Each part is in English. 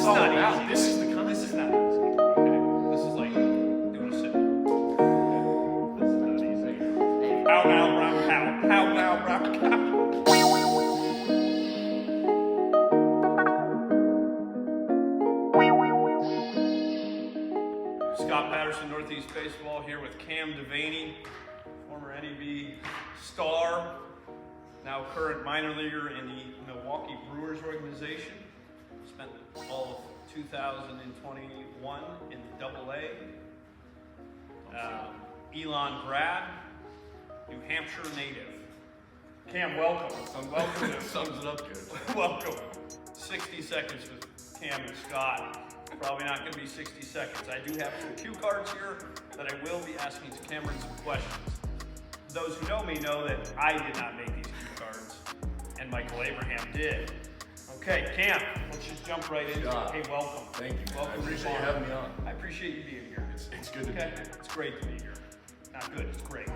is not easy. This is the concept. This is not easy. Okay. This is like doing a sit. This is not easy. How now, brown cow? How now, brown cow? Scott Patterson, Northeast Baseball, here with Cam Devanney, former NEB star, now current minor leaguer in the Milwaukee Brewers organization. Spent all of 2021 in AA. Elon grad, New Hampshire native. Cam, welcome. Welcome. Sums it up good. Welcome. 60 seconds with Cam and Scott. Probably not going to be 60 seconds. I do have some cue cards here that I will be asking to Cameron some questions. Those who know me know that I did not make these cue cards, and Michael Abraham did. Okay, Cam, let's just jump right into it. Hey, welcome. Thank you. Welcome. I appreciate you having me on. I appreciate you being here. It's good to be here. It's great to be here. Not good, it's great.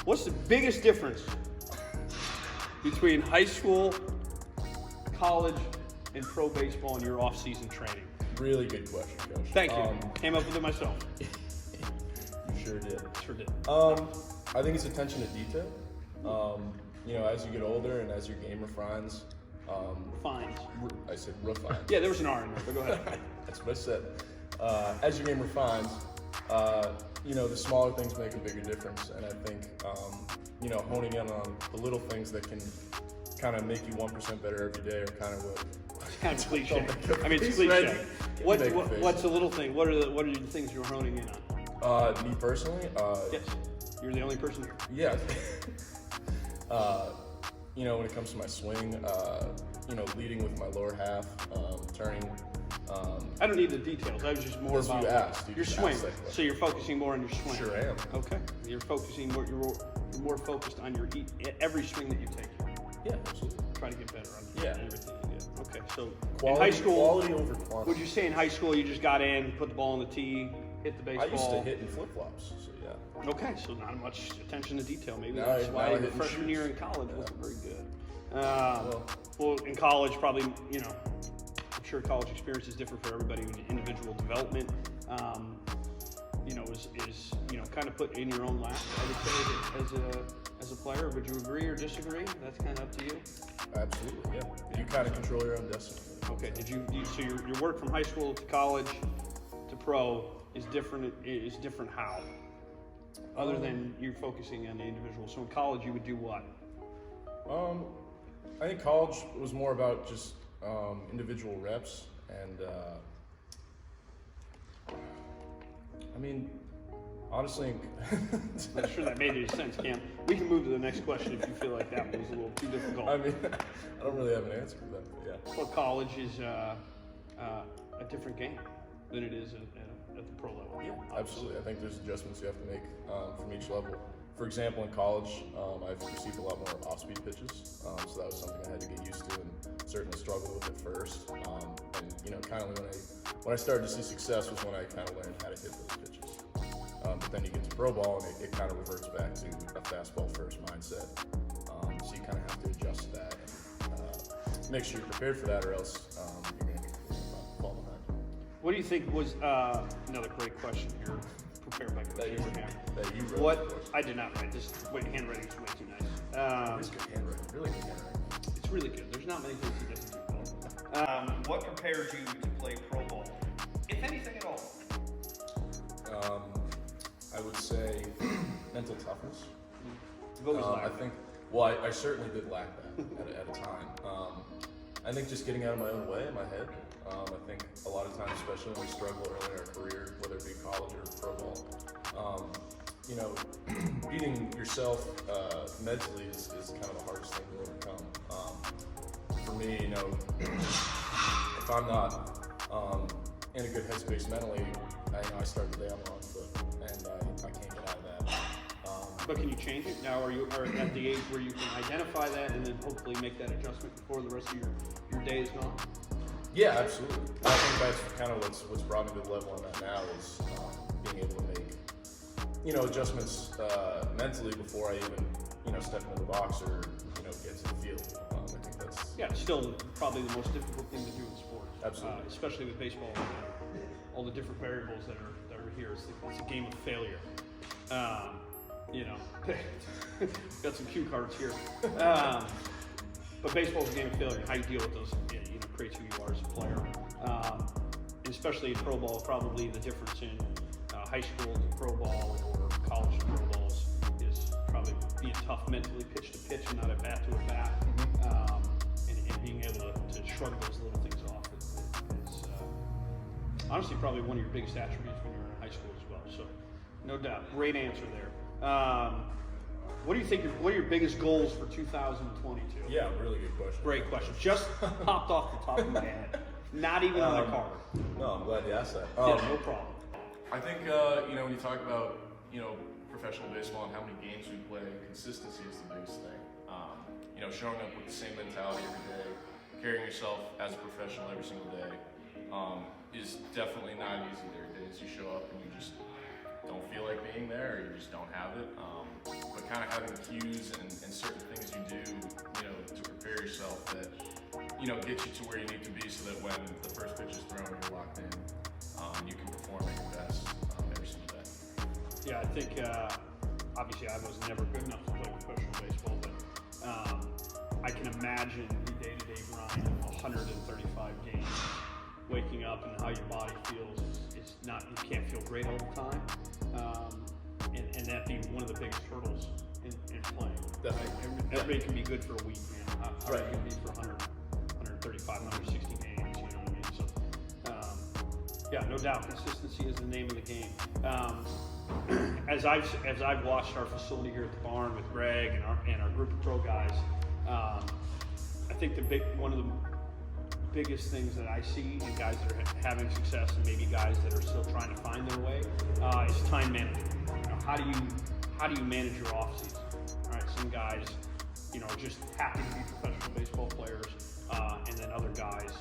What's the biggest difference between high school, college, and pro baseball in your off-season training? Really good question, Coach. Thank you. Came up with it myself. You sure did. Sure did. I think it's attention to detail. As you get older and as your game refines. Fines. I said refines. Yeah, there was an R in there, but go ahead. That's what I said. As your game refines, the smaller things make a bigger difference. And I think, honing in on the little things that can kind of make you 1% better every day are kind of what. It's kind of cliche. I mean, it's Face, cliche. right? What's the little thing? What are the things you're honing in on? Me personally? Yes. You're the only person here. Yeah. When it comes to my swing, leading with my lower half, turning. I don't need the details. I was just more That's what about you asked. You your just swing. asked that question. So you're focusing more on your swing. Sure am. Okay. You're focusing more. You're more focused on your every swing that you take. Yeah, absolutely. Try to get better on everything you do. Okay. So in Quality, high school, quality over quantity. would you say in high school you just got in, put the ball on the tee, hit the baseball? I used to hit in flip-flops, so yeah. Okay, so not much attention to detail. Maybe No, that's now why I your hit in freshman shoes. year in college Yeah. wasn't very good. Well, in college, probably, I'm sure college experience is different for everybody. Individual development, is kind of put in your own lap, I would say, as a player. Would you agree or disagree? That's kind of up to you. Absolutely, yeah. You kind of control your own destiny. Okay. So your work from high school to college to pro is different. Is different how? Other than you're focusing on the individual. So in college, you would do what? I think college was more about just individual reps and honestly, I'm not sure that made any sense, Cam. We can move to the next question if you feel like that was a little too difficult. I don't really have an answer for that, but yeah. Well, college is a different game than it is at the pro level. Yeah, absolutely. I think there's adjustments you have to make from each level. For example, in college, I've received a lot more off-speed pitches, so that was something I had to get used to and certainly struggled with at first. Kind of when I started to see success was when I kind of learned how to hit those pitches. But then you get to pro ball and it kind of reverts back to a fastball first mindset. So you kind of have to adjust to that and make sure you're prepared for that, or else you're going to fall behind. What do you think was another great question here, prepared by Coach Abraham? That you wrote. What I did not write this. Handwriting is way too nice. It's good handwriting, really good handwriting. It's really good. There's not many things he doesn't do well. What prepared you to play pro ball, if anything at all? I would say mental toughness. You've always lacked I think. Well, I certainly did lack that at a time. I think just getting out of my own way in my head. I think a lot of times, especially when we struggle early in our career, whether it be college or pro ball, beating yourself mentally is kind of the hardest thing to overcome. For me, if I'm not in a good headspace mentally, I start the day on the wrong foot, and I can't get out of that. But can you change it? Now are you at the age where you can identify that and then hopefully make that adjustment before the rest of your day is gone? Yeah, absolutely. I think that's kind of what's brought me to the level I'm at now is being able to make, adjustments mentally before I even, step into the box or, get to the field. I think that's... Yeah, it's still probably the most difficult thing to do in sports. Absolutely. Especially with baseball, all the different variables that are here. It's a game of failure. You know, got some cue cards here. But baseball is a game of failure. How you deal with those, creates who you are as a player. And especially in pro ball, probably the difference in high school to pro ball or college to pro balls is probably being tough mentally, pitch to pitch, and not at bat to a bat, and being able to shrug those little things off is honestly probably one of your biggest attributes when you're in high school as well. So, no doubt, great answer there. What do you think? What are your biggest goals for 2022? Yeah, really good question. Great question. Just popped off the top of my head. Not even on the card. No, I'm glad you asked that. Yeah, no problem. I think when you talk about professional baseball and how many games we play, consistency is the biggest thing. Showing up with the same mentality every day, carrying yourself as a professional every single day, is definitely not easy. There are days you show up and you just don't feel like being there, or you just don't have it. But kind of having cues and certain things you do, to prepare yourself that get you to where you need to be, so that when the first pitch is thrown, you're locked in. You can perform at your best every single day. Yeah, I think obviously I was never good enough to play professional baseball, but I can imagine the day-to-day grind of 135 games, waking up and how your body feels is not, you can't feel great all the time, and that being one of the biggest hurdles in playing. Definitely. Everybody can be good for a week, man. How are you going to be for 135, 160 games, you know what I mean? So, yeah, no doubt, consistency is the name of the game. As I've watched our facility here at the barn with Greg and our group of pro guys, I think one of the biggest things that I see in guys that are having success, and maybe guys that are still trying to find their way, is time management. How do you manage your off season? All right, some guys, just happy to be professional baseball players, and then other guys,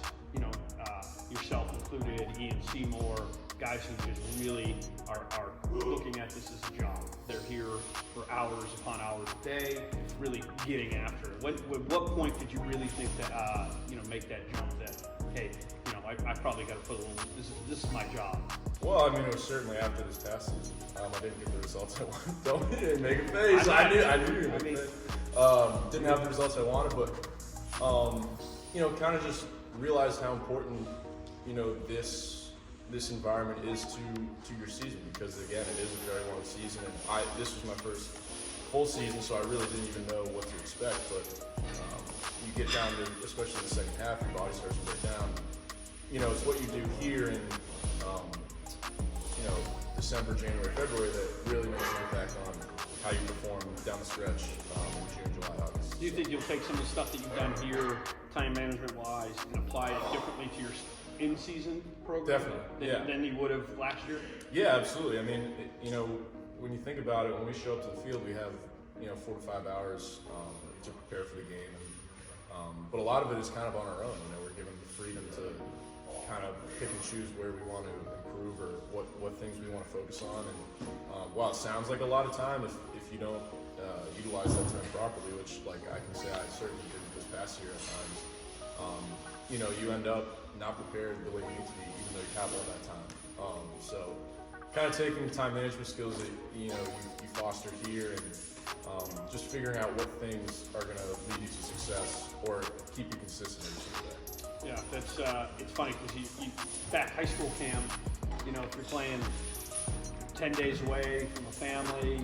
yourself included, Ian Seymour, guys who just really are looking at this as a job. They're here for hours upon hours a day, really getting after it. What point did you really think that, make that jump that, hey, I probably got to put a little, this is my job? Well, it was certainly after this past season. I didn't get the results I wanted. Don't make a face. I knew you were going to make a face. Didn't have the results I wanted, but, kind of just realized how important, this environment is to your season, because again, it is a very long season, and this was my first full season, so I really didn't even know what to expect. But you get down to, especially the second half, your body starts to break down. It's what you do here in December, January, February that really makes an impact on how you perform down the stretch in June, July, August. Do you think you'll take some of the stuff that you've done here, time management wise, and apply it differently to your in-season program? Definitely, than you would have last year? Yeah, absolutely. When you think about it, when we show up to the field, we have 4 to 5 hours to prepare for the game, but a lot of it is kind of on our own. We're given the freedom to kind of pick and choose where we want to improve, or what things we want to focus on. And while it sounds like a lot of time, if you don't utilize that time properly, which I can say I certainly did this past year at times, you end up not prepared the way you need to be, even though you have all that time. So kind of taking the time management skills that you foster here, and just figuring out what things are going to lead you to success or keep you consistent every single day. Yeah, that's it's funny because you back high school camp, if you're playing 10 days away from a family,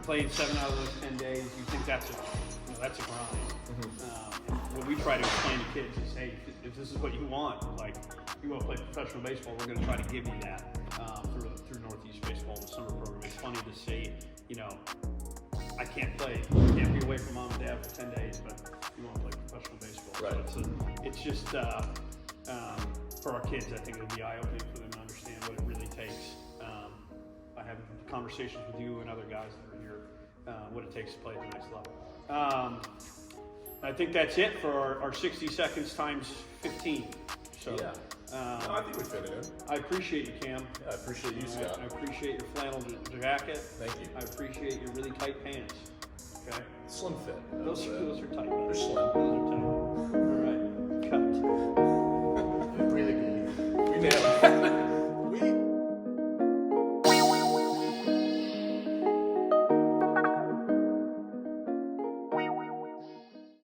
playing 7 out of those 10 days, you think that's a grind. And what we try to explain to kids is, hey, if this is what you want, you want to play professional baseball, we're going to try to give you that through Northeast Baseball in the summer program. It's funny to see, I can't be away from mom and dad for 10 days, but you want to play professional baseball. Right. So it's just, for our kids, I think it would be eye-opening for them to understand what it really takes, by having conversations with you and other guys that are here, what it takes to play at the next level. I think that's it for our 60 seconds times 15. So, yeah. I think we fit it in. I appreciate you, Cam. Yeah, I appreciate you, Scott. I appreciate your flannel jacket. Thank you. I appreciate your really tight pants. Okay. Slim fit. Those are tight. They're slim. Those are tight. All right. Cut. Really good. damn.